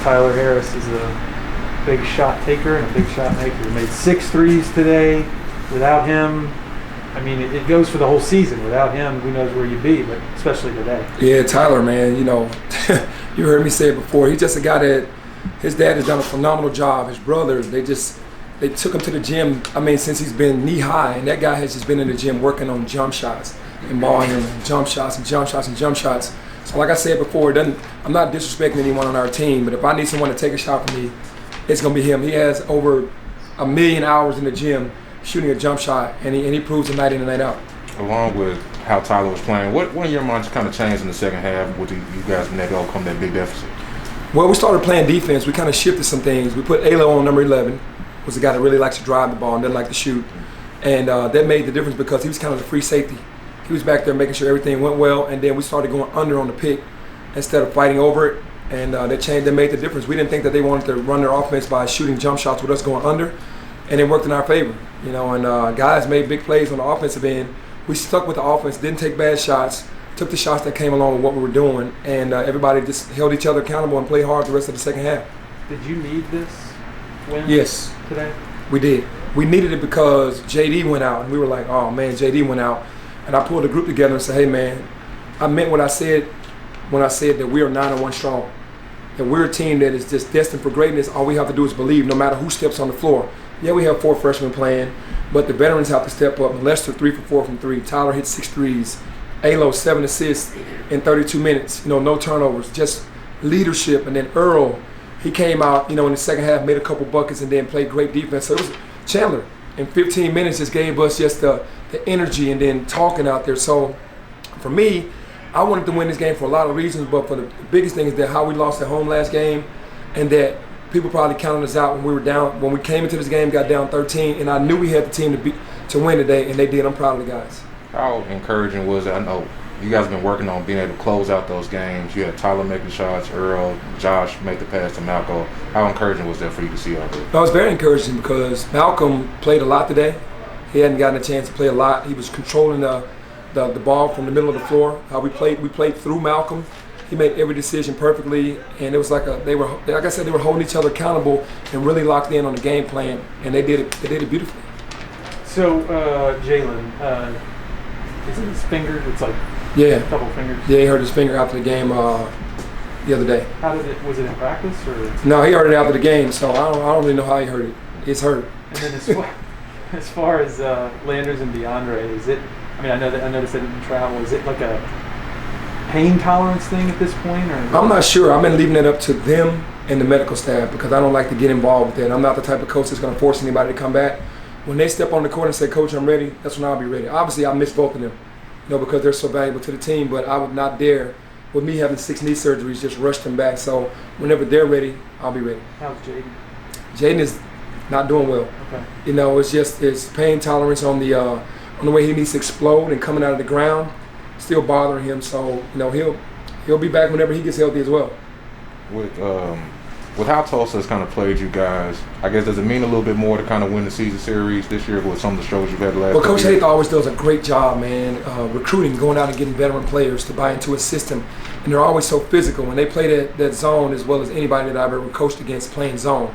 Tyler Harris is a big shot taker and a big shot maker. He made 6 threes today. Without him, I mean, it goes for the whole season. Without him, who knows where you'd be, but especially today. Yeah, Tyler, man, you know, you heard me say it before. He's just a guy that his dad has done a phenomenal job. His brothers, they took him to the gym, I mean, since he's been knee high, and that guy has just been in the gym working on jump shots and ball handling, jump shots and jump shots and jump shots. So like I said before, I'm not disrespecting anyone on our team, but if I need someone to take a shot from me, it's going to be him. He has over 1 million hours in the gym shooting a jump shot, and he proves it night in and night out. Along with how Tyler was playing, what in your mind kind of changed in the second half with you guys being able to overcome that big deficit? Well, we started playing defense. We kind of shifted some things. We put Alo on number 11, was a guy that really likes to drive the ball and doesn't like to shoot. And that made the difference because he was kind of the free safety. He was back there making sure everything went well, and then we started going under on the pick instead of fighting over it. And that made the difference. We didn't think that they wanted to run their offense by shooting jump shots with us going under, and it worked in our favor. You know, and guys made big plays on the offensive end. We stuck with the offense, didn't take bad shots, took the shots that came along with what we were doing, and everybody just held each other accountable and played hard the rest of the second half. Did you need this win today? We did. We needed it because JD went out, and we were like, oh man, JD went out. And I pulled the group together and said, hey man, I meant what I said when I said that we are 9-1 strong. And we're a team that is just destined for greatness. All we have to do is believe no matter who steps on the floor. Yeah, we have 4 freshmen playing, but the veterans have to step up. Lester 3 for 4 from 3. Tyler hit 6 threes. Alo 7 assists in 32 minutes. You know, no turnovers, just leadership. And then Earl, he came out, you know, in the second half, made a couple buckets and then played great defense. So it was Chandler in 15 minutes just gave us just the energy and then talking out there. So for me, I wanted to win this game for a lot of reasons, but for the biggest thing is that how we lost at home last game, and that people probably counted us out when we were down. When we came into this game, got down 13, and I knew we had the team to win today, and they did. I'm proud of the guys. How encouraging was it? I know you guys have been working on being able to close out those games. You had Tyler make the shots, Earl, Josh make the pass to Malcolm. How encouraging was that for you to see all that? That was very encouraging because Malcolm played a lot today. He hadn't gotten a chance to play a lot. He was controlling the ball from the middle of the floor. How we played through Malcolm. He made every decision perfectly, and it was like they were holding each other accountable and really locked in on the game plan, and they did it beautifully. So Jalen, is it his finger? It's like a couple fingers. Yeah, he hurt his finger after the game the other day. Was it in practice or? No, he hurt it after the game, so I don't really know how he hurt it. It's hurt. And then as far as Landers and DeAndre, is it? I mean, I noticed they didn't travel. Is it like a pain tolerance thing at this point, or? I'm not sure. I've been leaving it up to them and the medical staff because I don't like to get involved with that. I'm not the type of coach that's going to force anybody to come back. When they step on the court and say, "Coach, I'm ready," that's when I'll be ready. Obviously, I miss both of them, you know, because they're so valuable to the team. But I would not dare, with me having 6 knee surgeries, just rush them back. So whenever they're ready, I'll be ready. How's Jaden? Jaden is not doing well. Okay. You know, it's pain tolerance on the way he needs to explode and coming out of the ground, still bothering him. So, you know, he'll be back whenever he gets healthy as well. With how Tulsa has kind of played you guys, I guess does it mean a little bit more to kind of win the season series this year with some of the struggles you've had the last? Well, Coach Haith always does a great job, man, recruiting, going out and getting veteran players to buy into his system, and they're always so physical. When they play that zone as well as anybody that I've ever coached against playing zone,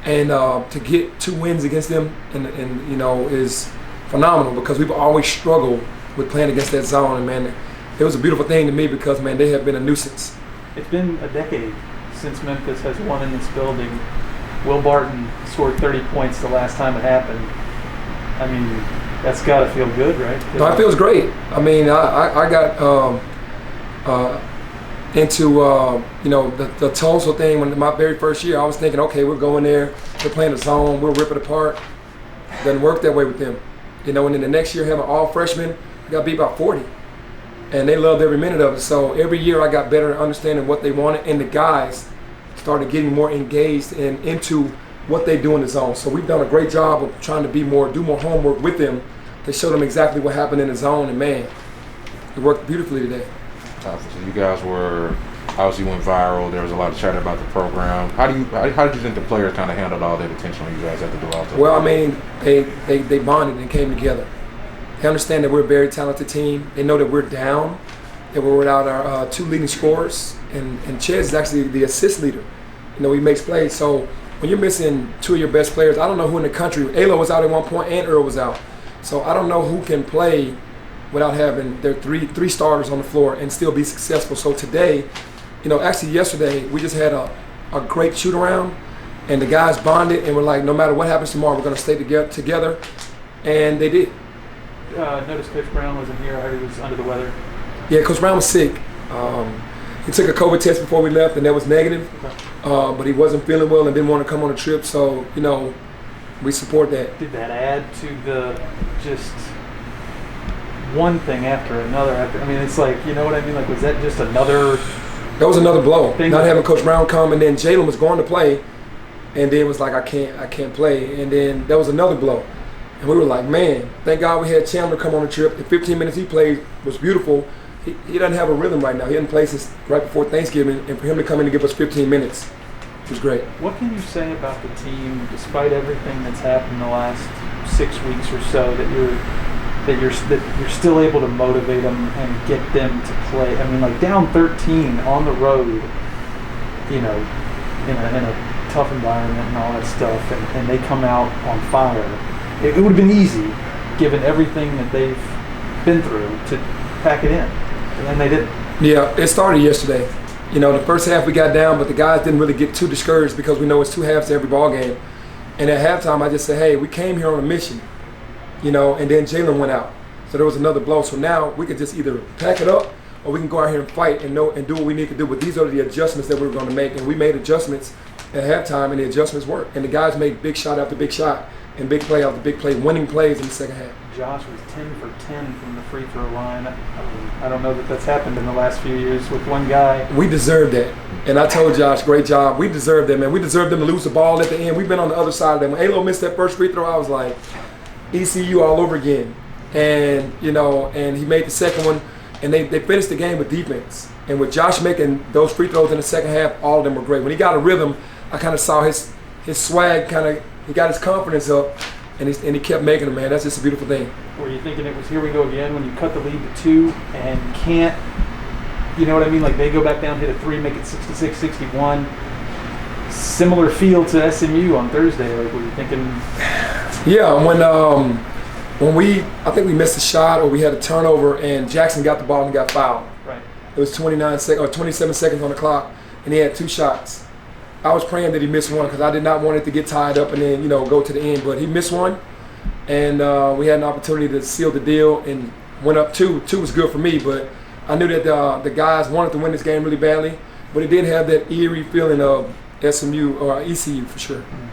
and to get 2 wins against them, and you know, is phenomenal because we've always struggled with playing against that zone, and man, it was a beautiful thing to me because, man, they have been a nuisance. It's been a decade since Memphis has won in this building. Will Barton scored 30 points the last time it happened. I mean, that's got to feel good, right? No, it feels great. I mean, I got into you know, the Tulsa thing when my very first year. I was thinking, okay, we're going there, we're playing a zone, we'll rip it apart. Doesn't work that way with them. You know, and then the next year having all freshmen, I got beat by 40. And they loved every minute of it. So every year I got better at understanding what they wanted, and the guys started getting more engaged and into what they do in the zone. So we've done a great job of trying to do more homework with them to show them exactly what happened in the zone, and man, it worked beautifully today. So you guys were obviously went viral. There was a lot of chatter about the program. How did you think the players kind of handled all that attention on you guys at the Dualto? Well, I mean, they bonded and came together. They understand that we're a very talented team. They know that we're down, that we're without our 2 leading scorers, and Chez is actually the assist leader he makes plays. So when you're missing two of your best players, I don't know who in the country. Alo was out at one point and Earl was out. So I don't know who can play without having their three starters on the floor and still be successful. So today, actually yesterday, we just had a great shoot around, and the guys bonded and were like, no matter what happens tomorrow, we're going to stay together. And they did. Noticed Coach Brown wasn't here. I heard he was under the weather. Yeah, Coach Brown was sick. He took a COVID test before we left, and that was negative. Okay. But he wasn't feeling well and didn't want to come on a trip. So, we support that. Did that add to the just one thing after another? It's like, you know what I mean? Like, was that just another? That was another blow. Thing Not having Coach Brown come, and then Jalen was going to play, and then was like, I can't play. And then that was another blow. And we were like, man, thank God we had Chandler come on the trip. The 15 minutes he played was beautiful. He doesn't have a rhythm right now. He hadn't played since right before Thanksgiving, and for him to come in and give us 15 minutes was great. What can you say about the team, despite everything that's happened in the last 6 weeks or so, that you're still able to motivate them and get them to play? Like down 13 on the road, in a tough environment and all that stuff, and they come out on fire. It would have been easy, given everything that they've been through, to pack it in, and they didn't. Yeah, it started yesterday. The first half we got down, but the guys didn't really get too discouraged because we know it's 2 halves to every ball game. And at halftime, I just said, hey, we came here on a mission, and then Jalen went out. So there was another blow. So now we could just either pack it up or we can go out here and fight and do what we need to do. But these are the adjustments that we were going to make, and we made adjustments at halftime, and the adjustments worked. And the guys made big shot after big shot and big play after big play, winning plays in the second half. Josh was 10 for 10 from the free throw line. I don't know that that's happened in the last few years with one guy. We deserved that. And I told Josh, great job. We deserved that, man. We deserved them to lose the ball at the end. We've been on the other side of them. When Alo missed that first free throw, I was like, ECU all over again. And, and he made the second one. And they finished the game with defense. And with Josh making those free throws in the second half, all of them were great. When he got a rhythm, I kind of saw his swag he got his confidence up. And he kept making them, man. That's just a beautiful thing. Were you thinking it was here we go again when you cut the lead to 2 and can't, like they go back down, hit a 3, make it 66-61. Similar feel to SMU on Thursday. Like, were you thinking? Yeah, I think we missed a shot or we had a turnover and Jackson got the ball and got fouled. Right. It was 27 seconds on the clock and he had 2 shots. I was praying that he missed one because I did not want it to get tied up and then, go to the end. But he missed one, and we had an opportunity to seal the deal and went up 2. 2 was good for me, but I knew that the guys wanted to win this game really badly. But it did have that eerie feeling of SMU or ECU for sure. Mm-hmm.